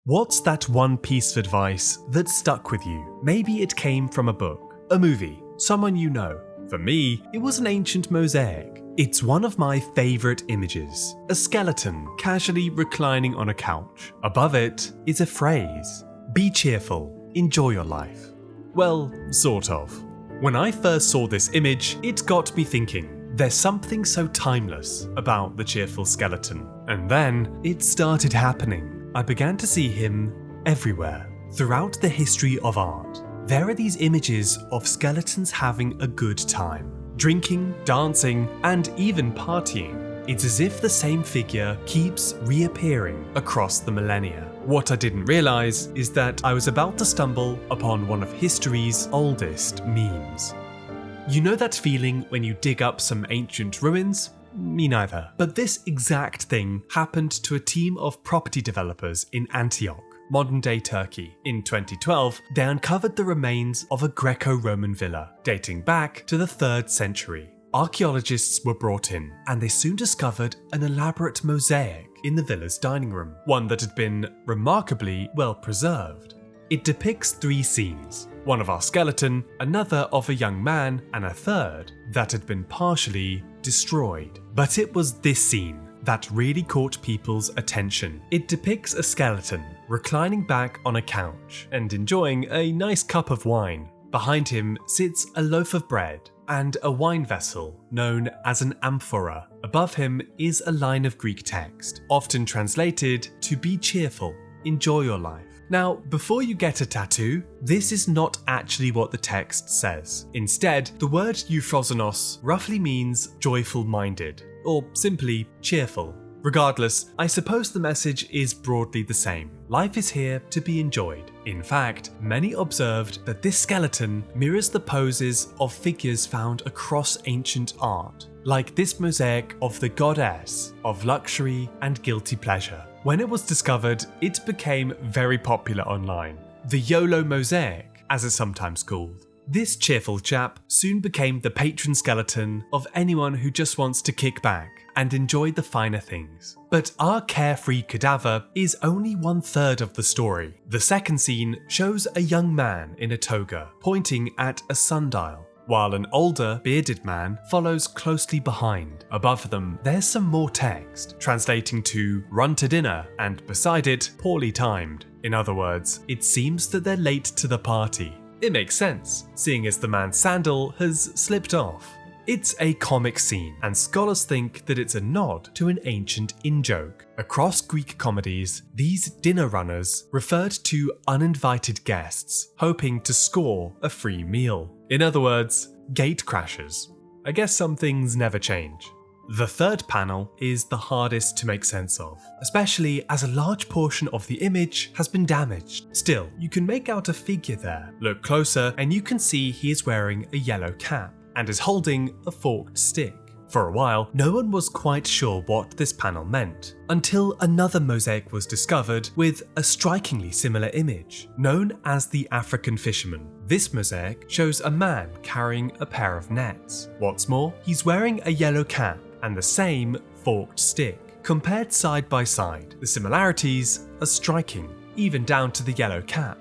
What's that one piece of advice that stuck with you? Maybe it came from a book, a movie, someone you know. For me, it was an ancient mosaic. It's one of my favourite images. A skeleton casually reclining on a couch. Above it is a phrase: "Be cheerful, enjoy your life." Well, sort of. When I first saw this image, it got me thinking. There's something so timeless about the cheerful skeleton. And then it started happening. I began to see him everywhere. Throughout the history of art, there are these images of skeletons having a good time. Drinking, dancing, and even partying. It's as if the same figure keeps reappearing across the millennia. What I didn't realize is that I was about to stumble upon one of history's oldest memes. You know that feeling when you dig up some ancient ruins? Me neither. But this exact thing happened to a team of property developers in Antioch, modern-day Turkey. In 2012, they uncovered the remains of a Greco-Roman villa, dating back to the 3rd century. Archaeologists were brought in, and they soon discovered an elaborate mosaic in the villa's dining room, one that had been remarkably well preserved. It depicts 3 scenes. One of our skeleton, another of a young man, and a third that had been partially destroyed. But it was this scene that really caught people's attention. It depicts a skeleton reclining back on a couch and enjoying a nice cup of wine. Behind him sits a loaf of bread and a wine vessel known as an amphora. Above him is a line of Greek text, often translated to "Be cheerful, enjoy your life." Now, before you get a tattoo, this is not actually what the text says. Instead, the word euphrosinos roughly means joyful-minded, or simply cheerful. Regardless, I suppose the message is broadly the same. Life is here to be enjoyed. In fact, many observed that this skeleton mirrors the poses of figures found across ancient art, like this mosaic of the goddess of luxury and guilty pleasure. When it was discovered, it became very popular online. The YOLO mosaic, as it's sometimes called. This cheerful chap soon became the patron skeleton of anyone who just wants to kick back and enjoy the finer things. But our carefree cadaver is only 1/3 of the story. The second scene shows a young man in a toga pointing at a sundial, while an older, bearded man follows closely behind. Above them, there's some more text, translating to "run to dinner," and beside it, "poorly timed." In other words, it seems that they're late to the party. It makes sense, seeing as the man's sandal has slipped off. It's a comic scene, and scholars think that it's a nod to an ancient in-joke. Across Greek comedies, these dinner runners referred to uninvited guests, hoping to score a free meal. In other words, gate crashers. I guess some things never change. The third panel is the hardest to make sense of, especially as a large portion of the image has been damaged. Still, you can make out a figure there. Look closer and you can see he is wearing a yellow cap and is holding a forked stick. For a while, no one was quite sure what this panel meant, until another mosaic was discovered with a strikingly similar image, known as the African fisherman. This mosaic shows a man carrying a pair of nets. What's more, he's wearing a yellow cap and the same forked stick. Compared side by side, the similarities are striking, even down to the yellow cap.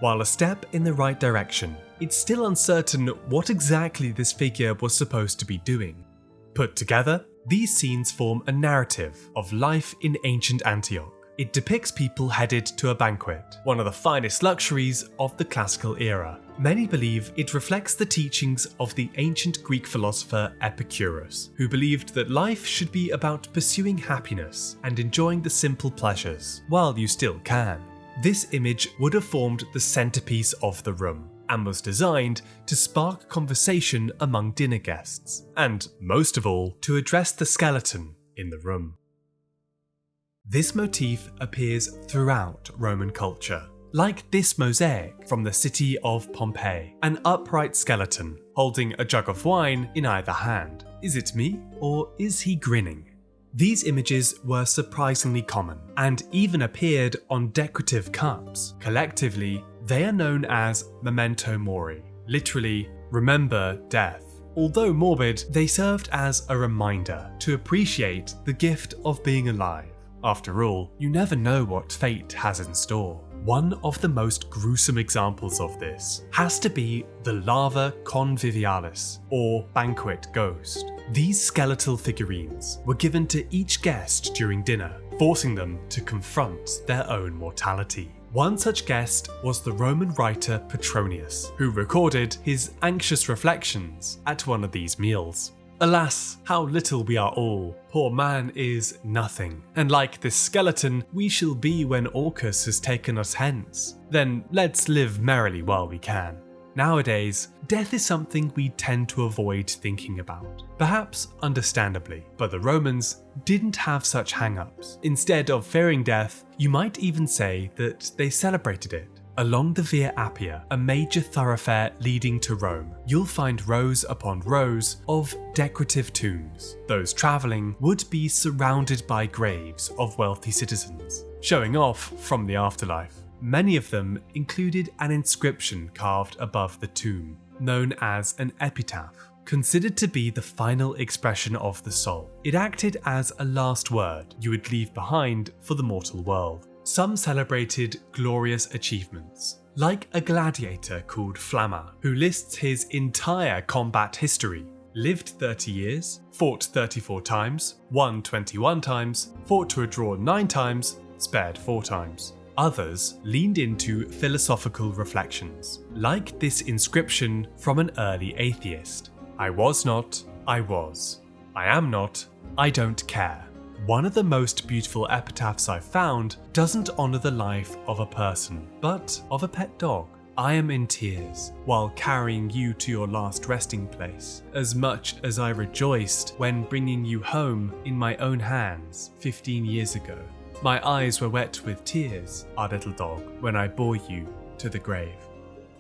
While a step in the right direction, it's still uncertain what exactly this figure was supposed to be doing. Put together, these scenes form a narrative of life in ancient Antioch. It depicts people headed to a banquet, one of the finest luxuries of the classical era. Many believe it reflects the teachings of the ancient Greek philosopher Epicurus, who believed that life should be about pursuing happiness and enjoying the simple pleasures, while you still can. This image would have formed the centerpiece of the room, and was designed to spark conversation among dinner guests, and, most of all, to address the skeleton in the room. This motif appears throughout Roman culture. Like this mosaic from the city of Pompeii, an upright skeleton holding a jug of wine in either hand. Is it me, or is he grinning? These images were surprisingly common, and even appeared on decorative cups. Collectively, they are known as Memento Mori, literally, remember death. Although morbid, they served as a reminder to appreciate the gift of being alive. After all, you never know what fate has in store. One of the most gruesome examples of this has to be the lava convivialis, or banquet ghost. These skeletal figurines were given to each guest during dinner, forcing them to confront their own mortality. One such guest was the Roman writer Petronius, who recorded his anxious reflections at one of these meals. Alas, how little we are all. Poor man is nothing, and like this skeleton, we shall be when Orcus has taken us hence. Then let's live merrily while we can. Nowadays, death is something we tend to avoid thinking about, perhaps understandably, but the Romans didn't have such hang-ups. Instead of fearing death, you might even say that they celebrated it. Along the Via Appia, a major thoroughfare leading to Rome, you'll find rows upon rows of decorative tombs. Those travelling would be surrounded by graves of wealthy citizens, showing off from the afterlife. Many of them included an inscription carved above the tomb, known as an epitaph, considered to be the final expression of the soul. It acted as a last word you would leave behind for the mortal world. Some celebrated glorious achievements, like a gladiator called Flamma, who lists his entire combat history. Lived 30 years, fought 34 times, won 21 times, fought to a draw 9 times, spared 4 times. Others leaned into philosophical reflections, like this inscription from an early atheist. I was not, I was. I am not, I don't care. One of the most beautiful epitaphs I've found doesn't honour the life of a person, but of a pet dog. I am in tears while carrying you to your last resting place, as much as I rejoiced when bringing you home in my own hands 15 years ago. My eyes were wet with tears, our little dog, when I bore you to the grave.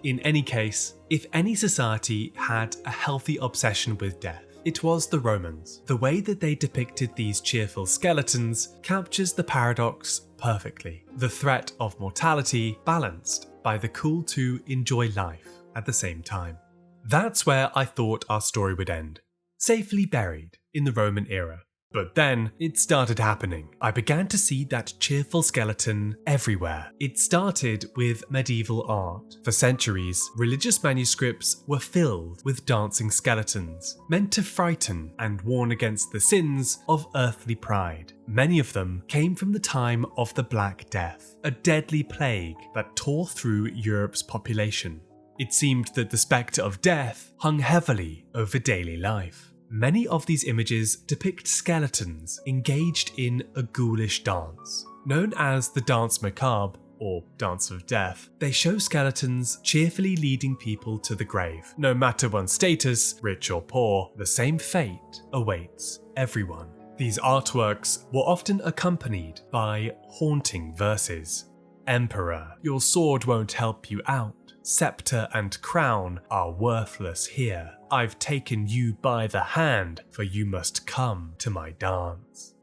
In any case, if any society had a healthy obsession with death, it was the Romans. The way that they depicted these cheerful skeletons captures the paradox perfectly. The threat of mortality balanced by the call to enjoy life at the same time. That's where I thought our story would end, safely buried in the Roman era. But then it started happening. I began to see that cheerful skeleton everywhere. It started with medieval art. For centuries, religious manuscripts were filled with dancing skeletons, meant to frighten and warn against the sins of earthly pride. Many of them came from the time of the Black Death, a deadly plague that tore through Europe's population. It seemed that the spectre of death hung heavily over daily life. Many of these images depict skeletons engaged in a ghoulish dance. Known as the Danse Macabre, or Dance of Death, they show skeletons cheerfully leading people to the grave. No matter one's status, rich or poor, the same fate awaits everyone. These artworks were often accompanied by haunting verses. Emperor, your sword won't help you out. Scepter and crown are worthless here. I've taken you by the hand, for you must come to my dance.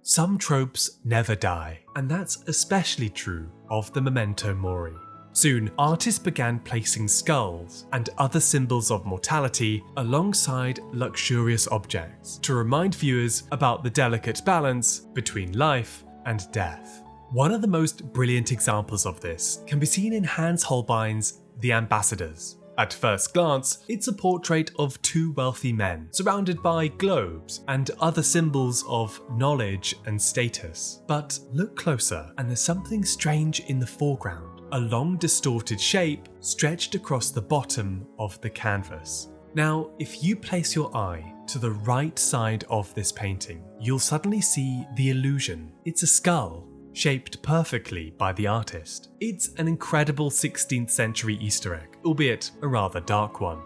Some tropes never die, and that's especially true of the Memento Mori. Soon, artists began placing skulls and other symbols of mortality alongside luxurious objects to remind viewers about the delicate balance between life and death. One of the most brilliant examples of this can be seen in Hans Holbein's The Ambassadors. At first glance, it's a portrait of two wealthy men surrounded by globes and other symbols of knowledge and status. But look closer and there's something strange in the foreground, a long distorted shape stretched across the bottom of the canvas. Now, if you place your eye to the right side of this painting, you'll suddenly see the illusion. It's a skull, shaped perfectly by the artist. It's an incredible 16th century Easter egg, albeit a rather dark one.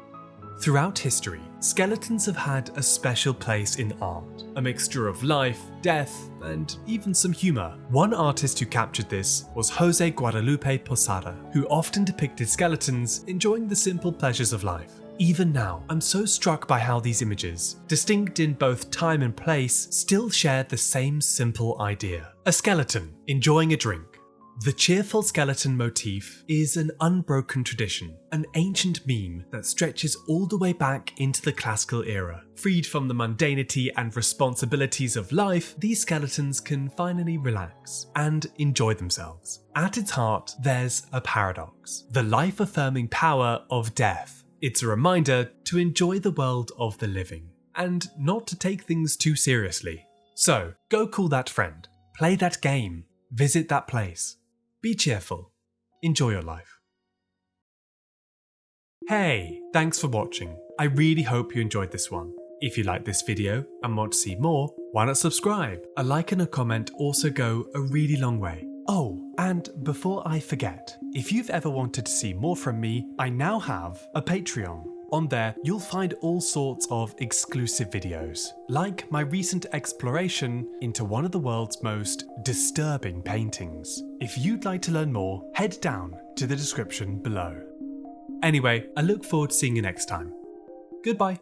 Throughout history, skeletons have had a special place in art, a mixture of life, death, and even some humour. One artist who captured this was José Guadalupe Posada, who often depicted skeletons enjoying the simple pleasures of life. Even now, I'm so struck by how these images, distinct in both time and place, still share the same simple idea. A skeleton enjoying a drink. The cheerful skeleton motif is an unbroken tradition, an ancient meme that stretches all the way back into the classical era. Freed from the mundanity and responsibilities of life, these skeletons can finally relax and enjoy themselves. At its heart, there's a paradox: the life-affirming power of death. It's a reminder to enjoy the world of the living, and not to take things too seriously. So, go call that friend, play that game, visit that place. Be cheerful. Enjoy your life. Hey, thanks for watching. I really hope you enjoyed this one. If you like this video and want to see more, why not subscribe? A like and a comment also go a really long way. Oh, and before I forget, if you've ever wanted to see more from me, I now have a Patreon. On there, you'll find all sorts of exclusive videos, like my recent exploration into one of the world's most disturbing paintings. If you'd like to learn more, head down to the description below. Anyway, I look forward to seeing you next time. Goodbye.